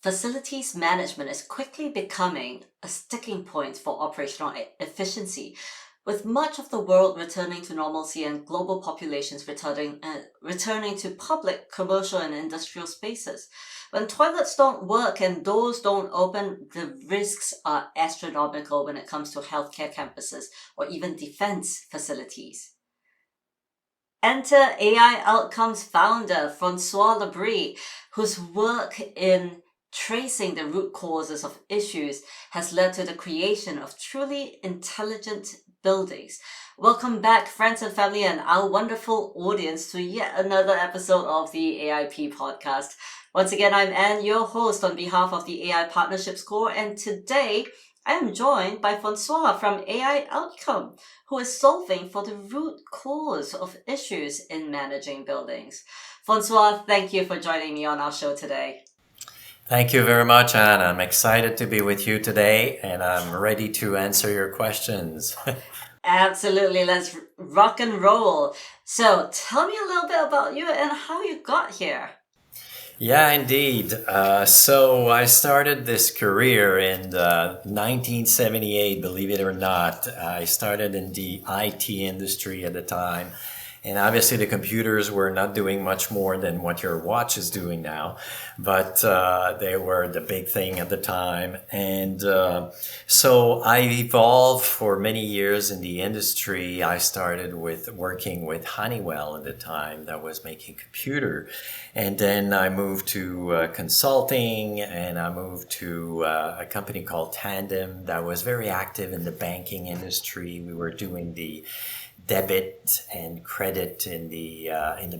facilities management is quickly becoming a sticking point for operational efficiency, with much of the world returning to normalcy and global populations returning to public, commercial, and industrial spaces. When toilets don't work and doors don't open, the risks are astronomical when it comes to healthcare campuses or even defense facilities. Enter AI Outcomes founder Francois Labrie, whose work in tracing the root causes of issues has led to the creation of truly intelligent buildings. Welcome back, friends and family, and our wonderful audience, to yet another episode of the AIP podcast. Once again, I'm Anne, your host on behalf of the AI Partnerships Core, and today I am joined by Francois from AI Outcome, who is solving for the root cause of issues in managing buildings. Francois, thank you for joining me on our show today. Thank you very much, Anne. I'm excited to be with you today, and I'm ready to answer your questions. Absolutely, let's rock and roll. So tell me a little bit about you and how you got here. Yeah, indeed. So I started this career in 1978, believe it or not. I started in the IT industry at the time. And obviously, the computers were not doing much more than what your watch is doing now, but they were the big thing at the time. And so I evolved for many years in the industry. I started with working with Honeywell at the time that was making computer. And then I moved to consulting, and I moved to a company called Tandem that was very active in the banking industry. We were doing the debit and credit in the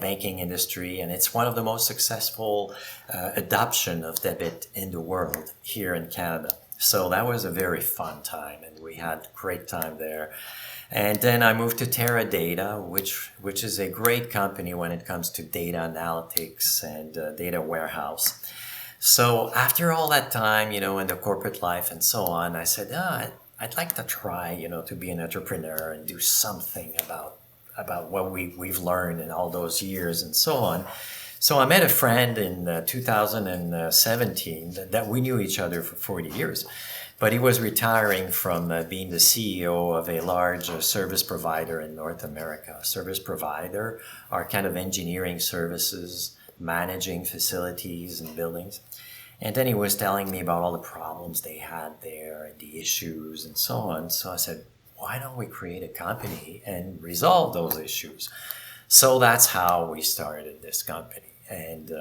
banking industry, and it's one of the most successful adoption of debit in the world here in Canada. So that was a very fun time, and we had great time there. And then I moved to Teradata, which is a great company when it comes to data analytics and data warehouse. So after all that time, in the corporate life and so on, I said, I'd like to try, to be an entrepreneur and do something about what we've learned in all those years and so on. So I met a friend in 2017 that we knew each other for 40 years, but he was retiring from being the CEO of a large service provider in North America. Service provider are kind of engineering services, managing facilities and buildings. And then he was telling me about all the problems they had there and the issues and so on. So I said, why don't we create a company and resolve those issues? So that's how we started this company. And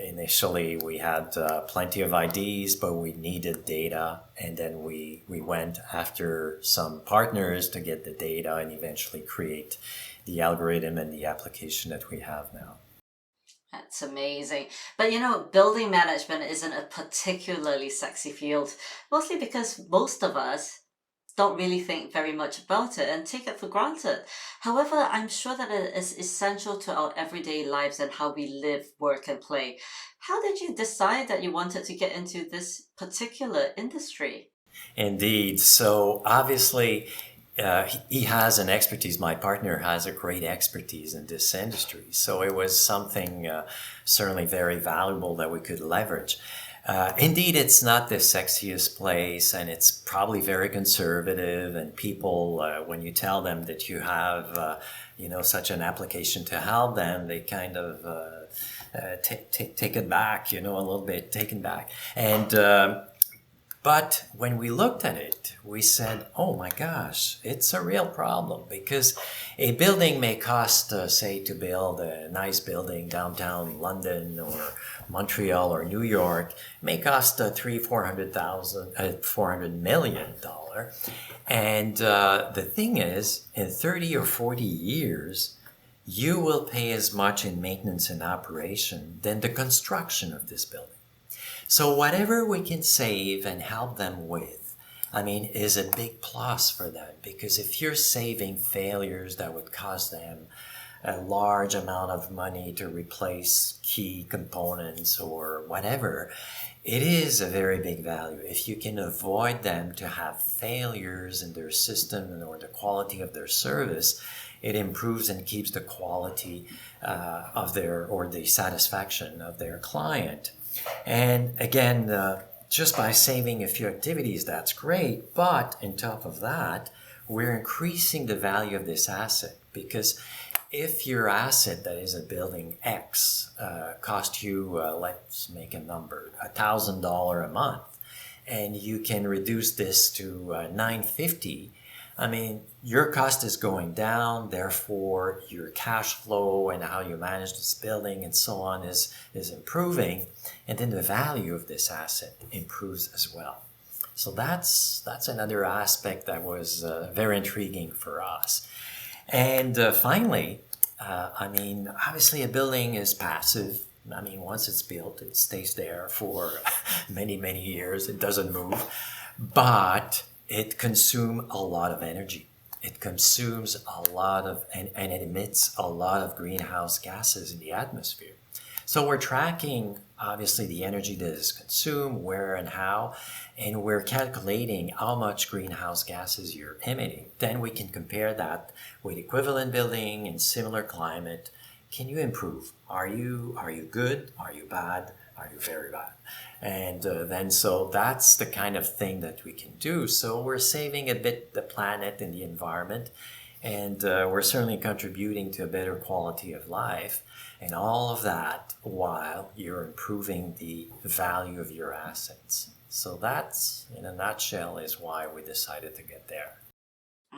initially we had plenty of ideas, but we needed data. And then we went after some partners to get the data and eventually create the algorithm and the application that we have now. That's amazing. But building management isn't a particularly sexy field, mostly because most of us don't really think very much about it and take it for granted. However, I'm sure that it is essential to our everyday lives and how we live, work, and play. How did you decide that you wanted to get into this particular industry? Indeed. So obviously, he has an expertise. My partner has a great expertise in this industry. So it was something certainly very valuable that we could leverage. Indeed, it's not the sexiest place, and it's probably very conservative. And people, when you tell them that you have, such an application to help them, they kind of take it back, a little bit taken back. And but when we looked at it, we said, oh my gosh, it's a real problem, because a building may cost, say, to build a nice building downtown London or Montreal or New York, may cost $400 million. And the thing is, in 30 or 40 years, you will pay as much in maintenance and operation than the construction of this building. So whatever we can save and help them with, is a big plus for them. Because if you're saving failures that would cost them a large amount of money to replace key components or whatever, it is a very big value. If you can avoid them to have failures in their system or the quality of their service, it improves and keeps the quality of their, or the satisfaction of their client. And again, just by saving a few activities, that's great. But on top of that, we're increasing the value of this asset because if your asset that is a building X cost you, let's make a number, $1,000 a month, and you can reduce this to 950. I mean, your cost is going down, therefore your cash flow and how you manage this building and so on is improving, and then the value of this asset improves as well. So that's another aspect that was very intriguing for us. And finally, I mean, obviously a building is passive. I mean, once it's built, it stays there for many, many years. It doesn't move, but it consumes a lot of energy. It consumes a lot of, and it emits a lot of greenhouse gases in the atmosphere. So we're tracking, obviously, the energy that is consumed, where and how, and we're calculating how much greenhouse gases you're emitting. Then we can compare that with equivalent building in similar climate. Can you improve? Are you good? Are you bad? Are you very bad? And then so that's the kind of thing that we can do. So we're saving a bit the planet and the environment, and we're certainly contributing to a better quality of life, and all of that while you're improving the value of your assets. So that's, in a nutshell, is why we decided to get there.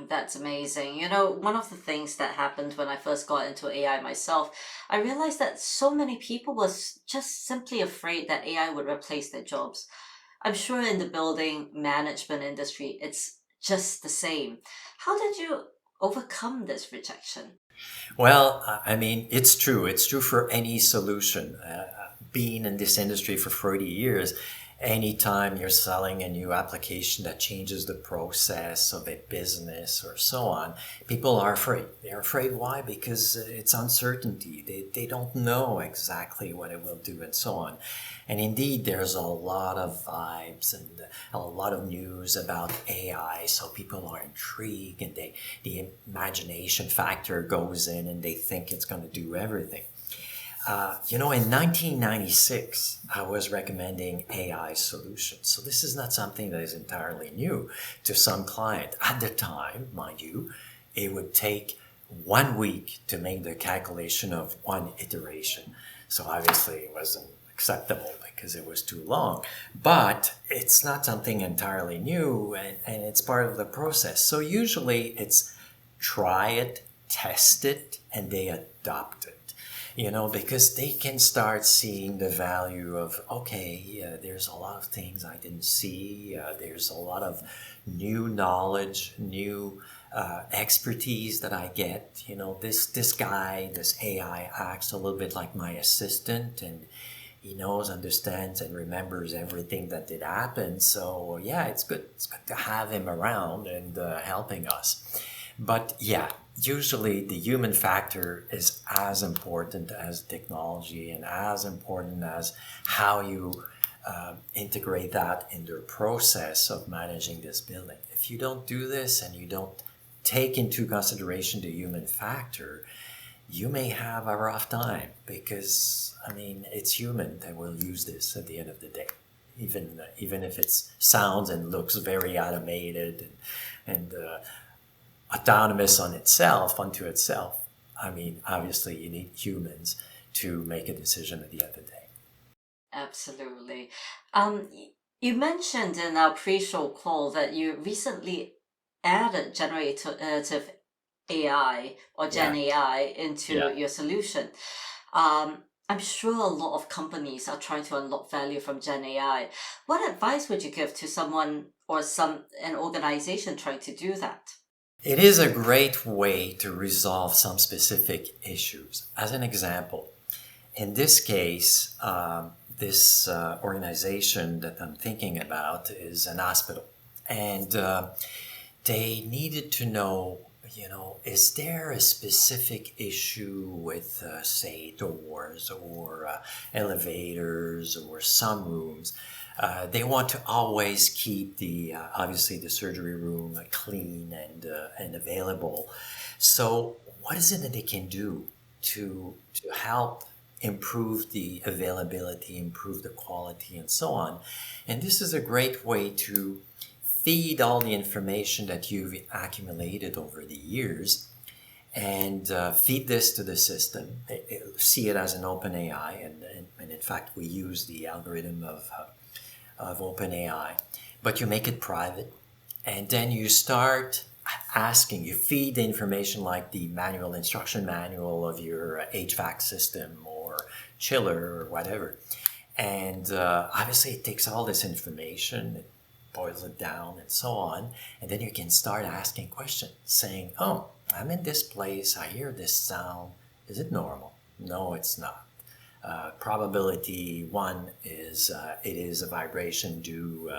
That's amazing. One of the things that happened when I first got into AI myself, I realized that so many people was just simply afraid that AI would replace their jobs. I'm sure in the building management industry, it's just the same. How did you overcome this rejection? Well, I mean, it's true. It's true for any solution. Being in this industry for 40 years, anytime you're selling a new application that changes the process of a business or so on, people are afraid. They're afraid. Why? Because it's uncertainty. They don't know exactly what it will do and so on. And indeed, there's a lot of vibes and a lot of news about AI. So people are intrigued and the imagination factor goes in and they think it's going to do everything. In 1996, I was recommending AI solutions. So this is not something that is entirely new to some client. At the time, mind you, it would take 1 week to make the calculation of one iteration. So obviously it wasn't acceptable because it was too long. But it's not something entirely new, and it's part of the process. So usually it's try it, test it, and they adopt it. Because they can start seeing the value of, okay, there's a lot of things I didn't see. There's a lot of new knowledge, new expertise that I get. This guy, this AI acts a little bit like my assistant, and he knows, understands, and remembers everything that did happen. So yeah, it's good. It's good to have him around and helping us. But yeah, usually the human factor is as important as technology and as important as how you integrate that in the process of managing this building. If you don't do this and you don't take into consideration the human factor, you may have a rough time because, I mean, it's human that will use this at the end of the day. Even if it sounds and looks very automated and autonomous unto itself. I mean, obviously you need humans to make a decision at the end of the day. Absolutely. You mentioned in our pre-show call that you recently added generative AI or Yeah, Gen AI into yeah. your solution. I'm sure a lot of companies are trying to unlock value from Gen AI. What advice would you give to someone or an organization trying to do that? It is a great way to resolve some specific issues. As an example, in this case, this organization that I'm thinking about is an hospital. And they needed to know, is there a specific issue with, say, doors or elevators or some rooms? They want to always keep obviously the surgery room clean and available. So, what is it that they can do to help improve the availability, improve the quality, and so on. And this is a great way to feed all the information that you've accumulated over the years and feed this to the system. See it as an open AI, and in fact, we use the algorithm of OpenAI, but you make it private, and then you start asking, you feed the information like the manual instruction manual of your HVAC system or chiller or whatever. And obviously it takes all this information, it boils it down and so on. And then you can start asking questions saying, oh, I'm in this place, I hear this sound. Is it normal? No, it's not. Probability 1 is it is a vibration due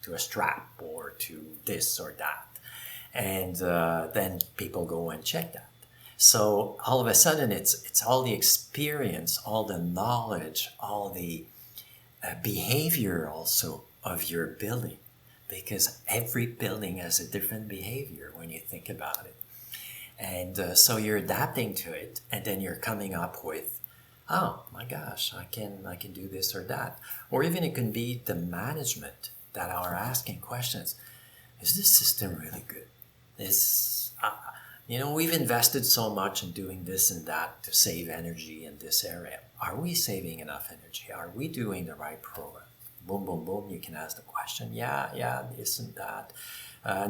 to a strap or to this or that. And then people go and check that. So all of a sudden, it's all the experience, all the knowledge, all the behavior also of your building, because every building has a different behavior when you think about it. And so you're adapting to it, and then you're coming up with, oh my gosh, I can do this or that. Or even it can be the management that are asking questions. Is this system really good? We've invested so much in doing this and that to save energy in this area. Are we saving enough energy? Are we doing the right program? Boom, boom, boom. You can ask the question. Yeah, this and that.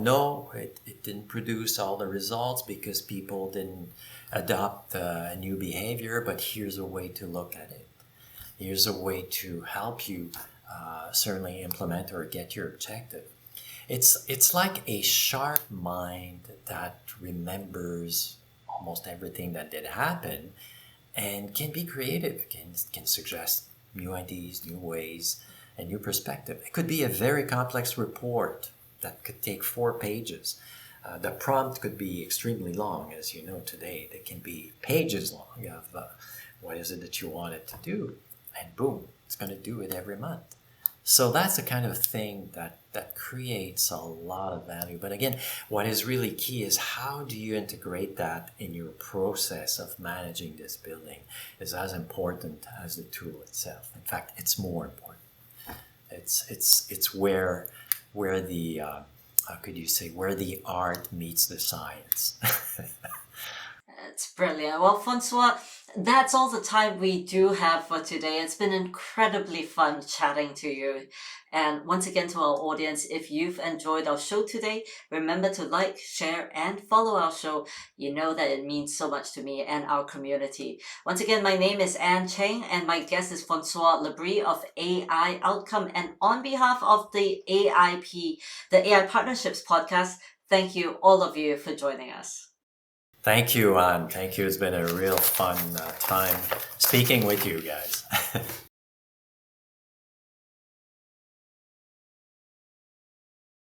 No, it didn't produce all the results because people didn't adopt a new behavior, but here's a way to look at it. Here's a way to help you certainly implement or get your objective. It's like a sharp mind that remembers almost everything that did happen and can be creative, can suggest new ideas, new ways, and new perspective. It could be a very complex report that could take 4 pages. The prompt could be extremely long, as you know today. They can be pages long of what is it that you want it to do. And boom, it's going to do it every month. So that's the kind of thing that creates a lot of value. But again, what is really key is how do you integrate that in your process of managing this building is as important as the tool itself. In fact, it's more important. It's where the how could you say, where the art meets the science. It's brilliant. Well, Francois, that's all the time we do have for today. It's been incredibly fun chatting to you. And once again, to our audience, if you've enjoyed our show today, remember to like, share, and follow our show. You know that it means so much to me and our community. Once again, my name is Anne Cheng, and my guest is Francois Labrie of AI Outcome. And on behalf of the AIP, the AI Partnerships Podcast, thank you, all of you, for joining us. Thank you, Anne. Thank you. It's been a real fun time speaking with you guys.